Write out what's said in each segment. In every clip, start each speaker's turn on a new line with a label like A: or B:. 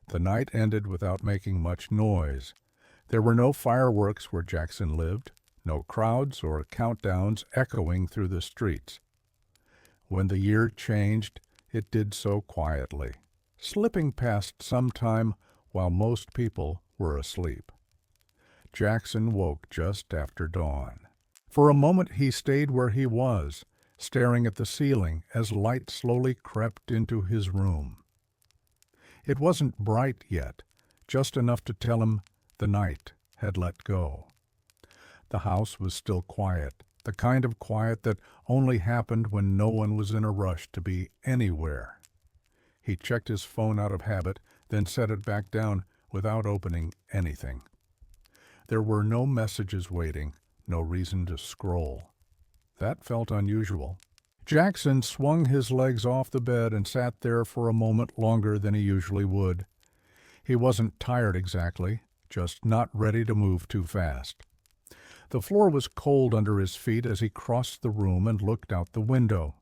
A: The night ended without making much noise. There were no fireworks where Jackson lived, no crowds or countdowns echoing through the streets. When the year changed, it did so quietly, slipping past some time while most people were asleep. Jackson woke just after dawn. For a moment he stayed where he was, staring at the ceiling as light slowly crept into his room. It wasn't bright yet, just enough to tell him the night had let go. The house was still quiet, the kind of quiet that only happened when no one was in a rush to be anywhere. He checked his phone out of habit, then set it back down without opening anything. There were no messages waiting, no reason to scroll. That felt unusual. Jackson swung his legs off the bed and sat there for a moment longer than he usually would. He wasn't tired exactly, just not ready to move too fast. The floor was cold under his feet as he crossed the room and looked out the window.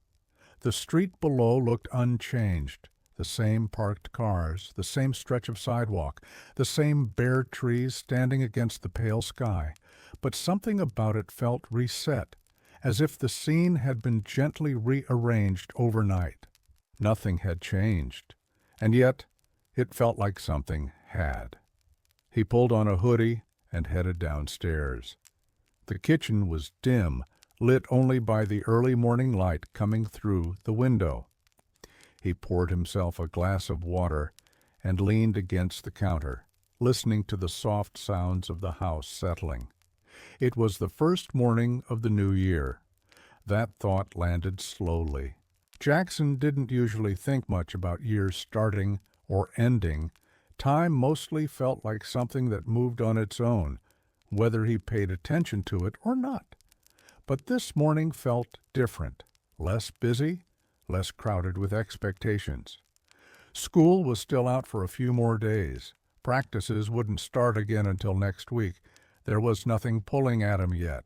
A: The street below looked unchanged. The same parked cars, the same stretch of sidewalk, the same bare trees standing against the pale sky. But something about it felt reset, as if the scene had been gently rearranged overnight. Nothing had changed, and yet it felt like something had. He pulled on a hoodie and headed downstairs. The kitchen was dim, lit only by the early morning light coming through the window. He poured himself a glass of water and leaned against the counter, listening to the soft sounds of the house settling. It was the first morning of the new year. That thought landed slowly. Jackson didn't usually think much about years starting or ending. Time mostly felt like something that moved on its own, whether he paid attention to it or not. But this morning felt different, less busy, less crowded with expectations. School was still out for a few more days. Practices wouldn't start again until next week. There was nothing pulling at him yet.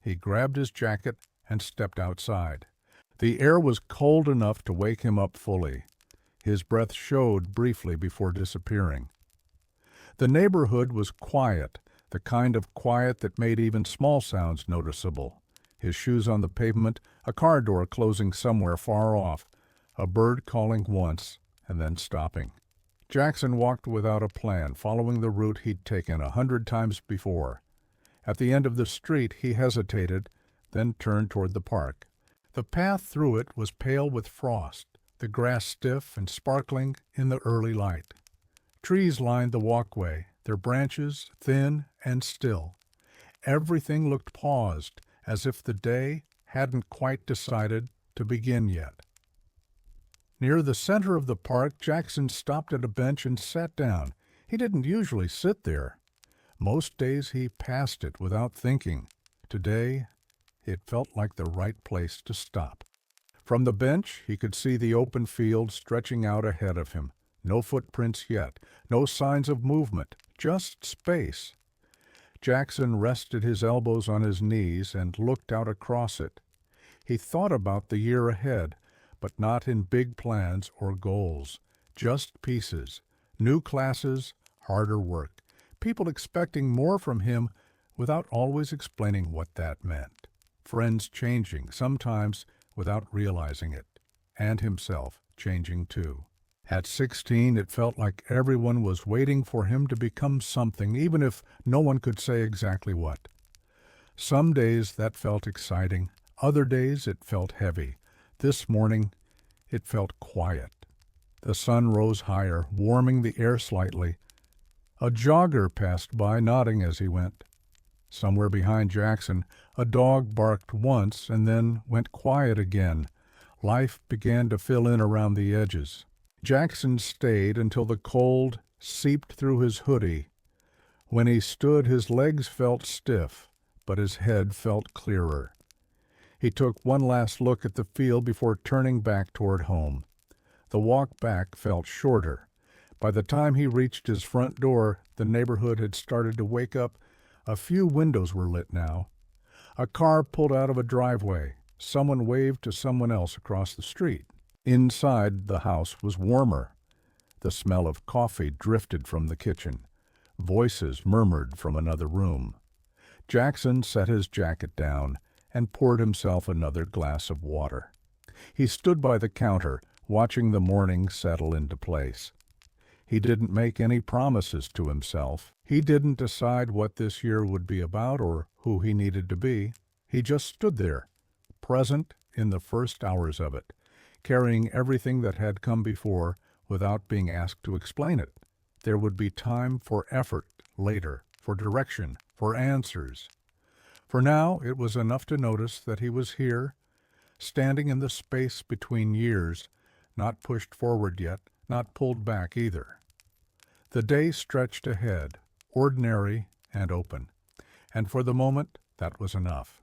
A: He grabbed his jacket and stepped outside. The air was cold enough to wake him up fully. His breath showed briefly before disappearing. The neighborhood was quiet, the kind of quiet that made even small sounds noticeable. His shoes on the pavement, a car door closing somewhere far off, a bird calling once and then stopping. Jackson walked without a plan, following the route he'd taken 100 times before. At the end of the street he hesitated, then turned toward the park. The path through it was pale with frost, the grass stiff and sparkling in the early light. Trees lined the walkway, their branches thin and still. Everything looked paused, as if the day hadn't quite decided to begin yet. Near the center of the park, Jackson stopped at a bench and sat down. He didn't usually sit there. Most days he passed it without thinking. Today, it felt like the right place to stop. From the bench, he could see the open field stretching out ahead of him. No footprints yet, no signs of movement, just space. Jackson rested his elbows on his knees and looked out across it. He thought about the year ahead, but not in big plans or goals, just pieces, new classes, harder work, people expecting more from him without always explaining what that meant, friends changing, sometimes without realizing it, and himself changing too. At 16, it felt like everyone was waiting for him to become something, even if no one could say exactly what. Some days that felt exciting, other days it felt heavy. This morning, it felt quiet. The sun rose higher, warming the air slightly. A jogger passed by, nodding as he went. Somewhere behind Jackson, a dog barked once and then went quiet again. Life began to fill in around the edges. Jackson stayed until the cold seeped through his hoodie. When he stood, his legs felt stiff, but his head felt clearer. He took one last look at the field before turning back toward home. The walk back felt shorter. By the time he reached his front door, the neighborhood had started to wake up. A few windows were lit now. A car pulled out of a driveway. Someone waved to someone else across the street. Inside, the house was warmer. The smell of coffee drifted from the kitchen. Voices murmured from another room. Jackson set his jacket down and poured himself another glass of water. He stood by the counter, watching the morning settle into place. He didn't make any promises to himself. He didn't decide what this year would be about or who he needed to be. He just stood there, present in the first hours of it, carrying everything that had come before without being asked to explain it. There would be time for effort later, for direction, for answers. For now, it was enough to notice that he was here, standing in the space between years, not pushed forward yet, not pulled back either. The day stretched ahead, ordinary and open, and for the moment that was enough.